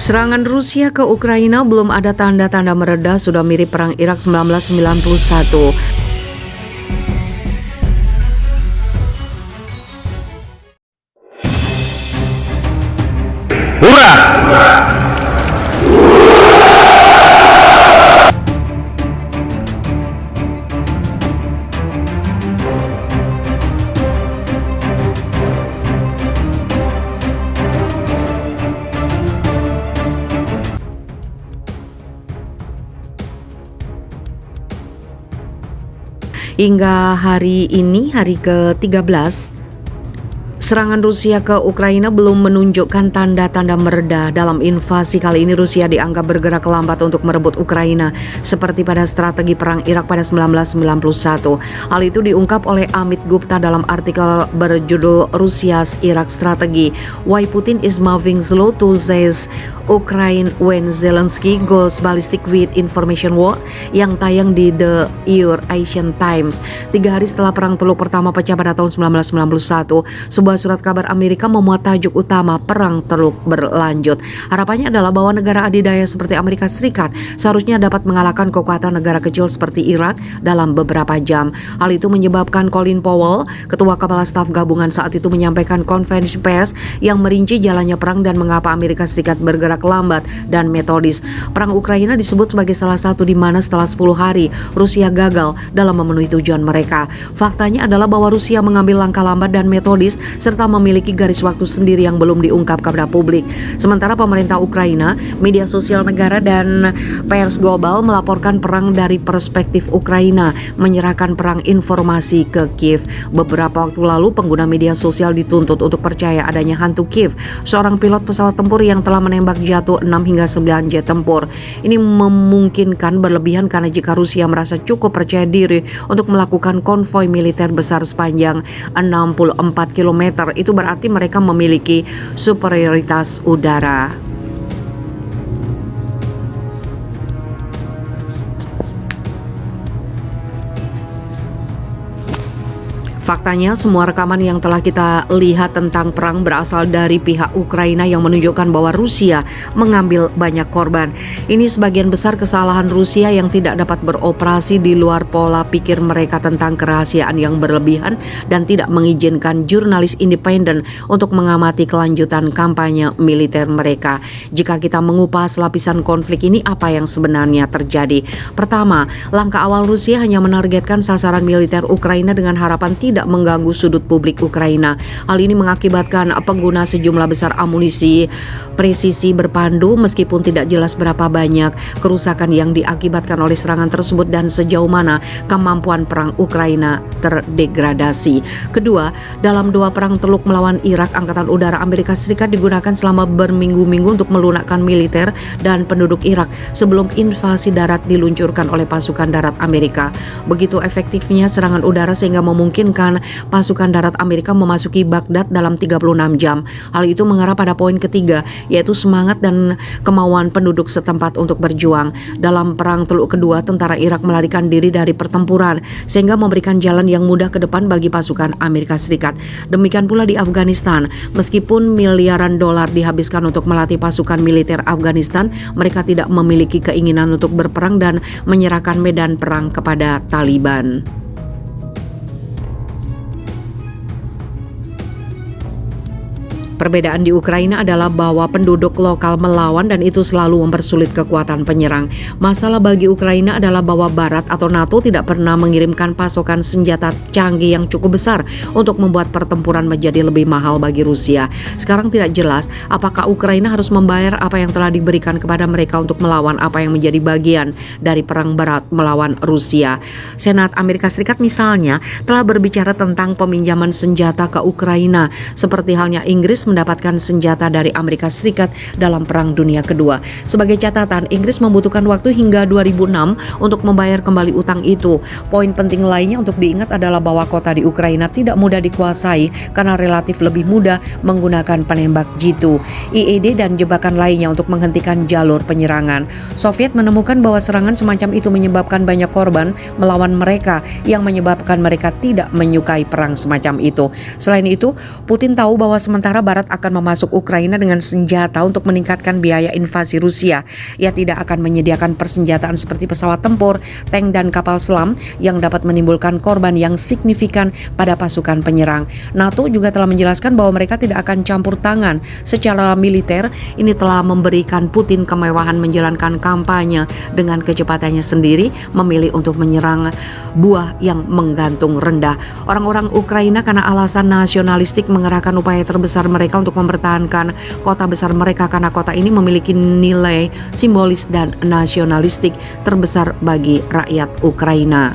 Serangan Rusia ke Ukraina belum ada tanda-tanda mereda, sudah mirip perang Irak 1991. Hurrah! Hingga hari ini, hari ke-13, serangan Rusia ke Ukraina belum menunjukkan tanda-tanda mereda. Dalam invasi kali ini Rusia dianggap bergerak lambat untuk merebut Ukraina, seperti pada strategi perang Irak pada 1991. Hal itu diungkap oleh Amit Gupta dalam artikel berjudul Rusia's Iraq Strategy, Why Putin is Moving Slow to Seize Ukraine When Zelensky Goes Ballistic with Information War, yang tayang di The Eurasian Times. 3 hari setelah perang Teluk pertama pecah pada tahun 1991, sebuah surat kabar Amerika memuat tajuk utama "Perang Teluk berlanjut". Harapannya adalah bahwa negara adidaya seperti Amerika Serikat seharusnya dapat mengalahkan kekuatan negara kecil seperti Irak dalam beberapa jam. Hal itu menyebabkan Colin Powell, ketua kepala staf gabungan saat itu, menyampaikan konferensi pers yang merinci jalannya perang dan mengapa Amerika Serikat bergerak lambat dan metodis. Perang Ukraina disebut sebagai salah satu di mana setelah 10 hari Rusia gagal dalam memenuhi tujuan mereka. Faktanya adalah bahwa Rusia mengambil langkah lambat dan metodis serta memiliki garis waktu sendiri yang belum diungkap kepada publik. Sementara pemerintah Ukraina, media sosial negara dan pers global melaporkan perang dari perspektif Ukraina, menyerahkan perang informasi ke Kiev. Beberapa waktu lalu pengguna media sosial dituntut untuk percaya adanya hantu Kiev, seorang pilot pesawat tempur yang telah menembak jatuh 6 hingga 9 jet tempur. Ini memungkinkan berlebihan karena jika Rusia merasa cukup percaya diri untuk melakukan konvoi militer besar sepanjang 64 km, itu berarti mereka memiliki superioritas udara. Faktanya, semua rekaman yang telah kita lihat tentang perang berasal dari pihak Ukraina yang menunjukkan bahwa Rusia mengambil banyak korban. Ini sebagian besar kesalahan Rusia yang tidak dapat beroperasi di luar pola pikir mereka tentang kerahasiaan yang berlebihan dan tidak mengizinkan jurnalis independen untuk mengamati kelanjutan kampanye militer mereka. Jika kita mengupas lapisan konflik ini, apa yang sebenarnya terjadi? Pertama, langkah awal Rusia hanya menargetkan sasaran militer Ukraina dengan harapan tidak mengganggu sudut publik Ukraina. Hal ini mengakibatkan pengguna sejumlah besar amunisi presisi berpandu, meskipun tidak jelas berapa banyak kerusakan yang diakibatkan oleh serangan tersebut dan sejauh mana kemampuan perang Ukraina terdegradasi. Kedua, dalam 2 perang Teluk melawan Irak, Angkatan Udara Amerika Serikat digunakan selama berminggu-minggu untuk melunakkan militer dan penduduk Irak sebelum invasi darat diluncurkan oleh pasukan darat Amerika. Begitu efektifnya serangan udara sehingga memungkinkan pasukan darat Amerika memasuki Baghdad dalam 36 jam. Hal itu mengarah pada poin ketiga, yaitu semangat dan kemauan penduduk setempat untuk berjuang. Dalam perang Teluk kedua, tentara Irak melarikan diri dari pertempuran sehingga memberikan jalan yang mudah ke depan bagi pasukan Amerika Serikat. Demikian pula di Afghanistan. Meskipun miliaran dolar dihabiskan untuk melatih pasukan militer Afghanistan, mereka tidak memiliki keinginan untuk berperang dan menyerahkan medan perang kepada Taliban. Perbedaan di Ukraina adalah bahwa penduduk lokal melawan dan itu selalu mempersulit kekuatan penyerang. Masalah bagi Ukraina adalah bahwa Barat atau NATO tidak pernah mengirimkan pasokan senjata canggih yang cukup besar untuk membuat pertempuran menjadi lebih mahal bagi Rusia. Sekarang tidak jelas apakah Ukraina harus membayar apa yang telah diberikan kepada mereka untuk melawan apa yang menjadi bagian dari perang Barat melawan Rusia. Senat Amerika Serikat misalnya telah berbicara tentang peminjaman senjata ke Ukraina, seperti halnya Inggris mendapatkan senjata dari Amerika Serikat dalam Perang Dunia Kedua. Sebagai catatan, Inggris membutuhkan waktu hingga 2006 untuk membayar kembali utang itu. Poin penting lainnya untuk diingat adalah bahwa kota di Ukraina tidak mudah dikuasai karena relatif lebih mudah menggunakan penembak jitu, IED dan jebakan lainnya untuk menghentikan jalur penyerangan. Soviet menemukan bahwa serangan semacam itu menyebabkan banyak korban melawan mereka, yang menyebabkan mereka tidak menyukai perang semacam itu. Selain itu, Putin tahu bahwa sementara Barat Barat akan memasuk Ukraina dengan senjata untuk meningkatkan biaya invasi Rusia. Ia tidak akan menyediakan persenjataan seperti pesawat tempur, tank dan kapal selam yang dapat menimbulkan korban yang signifikan pada pasukan penyerang. NATO juga telah menjelaskan bahwa mereka tidak akan campur tangan secara militer. Ini telah memberikan Putin kemewahan menjalankan kampanye dengan kecepatannya sendiri, memilih untuk menyerang buah yang menggantung rendah. Orang-orang Ukraina karena alasan nasionalistik mengerahkan upaya terbesar mereka untuk mempertahankan kota besar mereka karena kota ini memiliki nilai simbolis dan nasionalistik terbesar bagi rakyat Ukraina.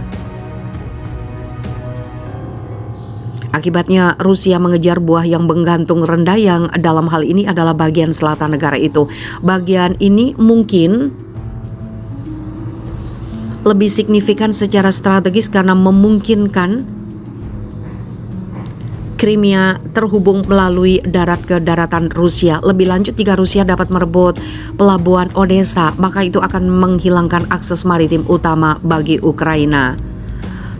Akibatnya Rusia mengejar buah yang menggantung rendah yang dalam hal ini adalah bagian selatan negara itu. Bagian ini mungkin lebih signifikan secara strategis karena memungkinkan Crimea terhubung melalui darat ke daratan Rusia. Lebih lanjut, jika Rusia dapat merebut pelabuhan Odessa, maka itu akan menghilangkan akses maritim utama bagi Ukraina.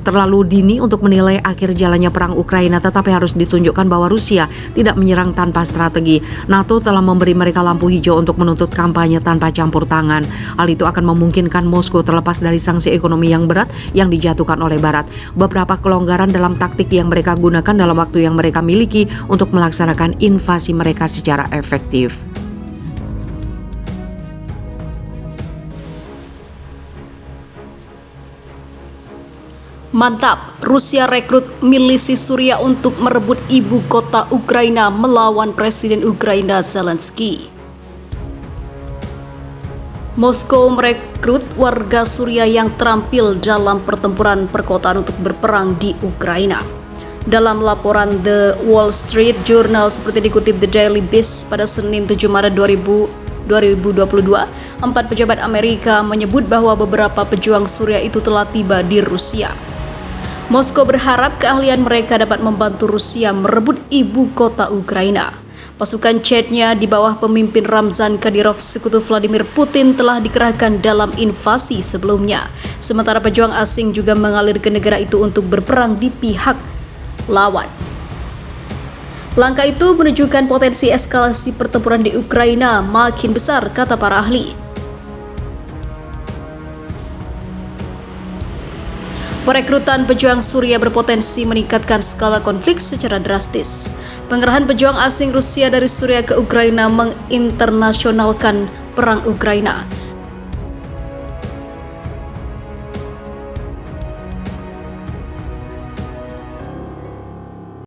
Terlalu dini untuk menilai akhir jalannya perang Ukraina, tetapi harus ditunjukkan bahwa Rusia tidak menyerang tanpa strategi. NATO telah memberi mereka lampu hijau untuk menuntut kampanye tanpa campur tangan. Hal itu akan memungkinkan Moskow terlepas dari sanksi ekonomi yang berat yang dijatuhkan oleh Barat. Beberapa kelonggaran dalam taktik yang mereka gunakan dalam waktu yang mereka miliki untuk melaksanakan invasi mereka secara efektif. Mantap, Rusia rekrut milisi Suriah untuk merebut ibu kota Ukraina melawan Presiden Ukraina Zelensky. Moskow merekrut warga Suriah yang terampil dalam pertempuran perkotaan untuk berperang di Ukraina. Dalam laporan The Wall Street Journal seperti dikutip The Daily Beast pada Senin 7 Maret 2022, 4 pejabat Amerika menyebut bahwa beberapa pejuang Suriah itu telah tiba di Rusia. Moskow berharap keahlian mereka dapat membantu Rusia merebut ibu kota Ukraina. Pasukan Chechnya di bawah pemimpin Ramzan Kadyrov sekutu Vladimir Putin telah dikerahkan dalam invasi sebelumnya. Sementara pejuang asing juga mengalir ke negara itu untuk berperang di pihak lawan. Langkah itu menunjukkan potensi eskalasi pertempuran di Ukraina makin besar, kata para ahli. Perekrutan pejuang Suriah berpotensi meningkatkan skala konflik secara drastis. Pengerahan pejuang asing Rusia dari Suriah ke Ukraina menginternasionalkan perang Ukraina.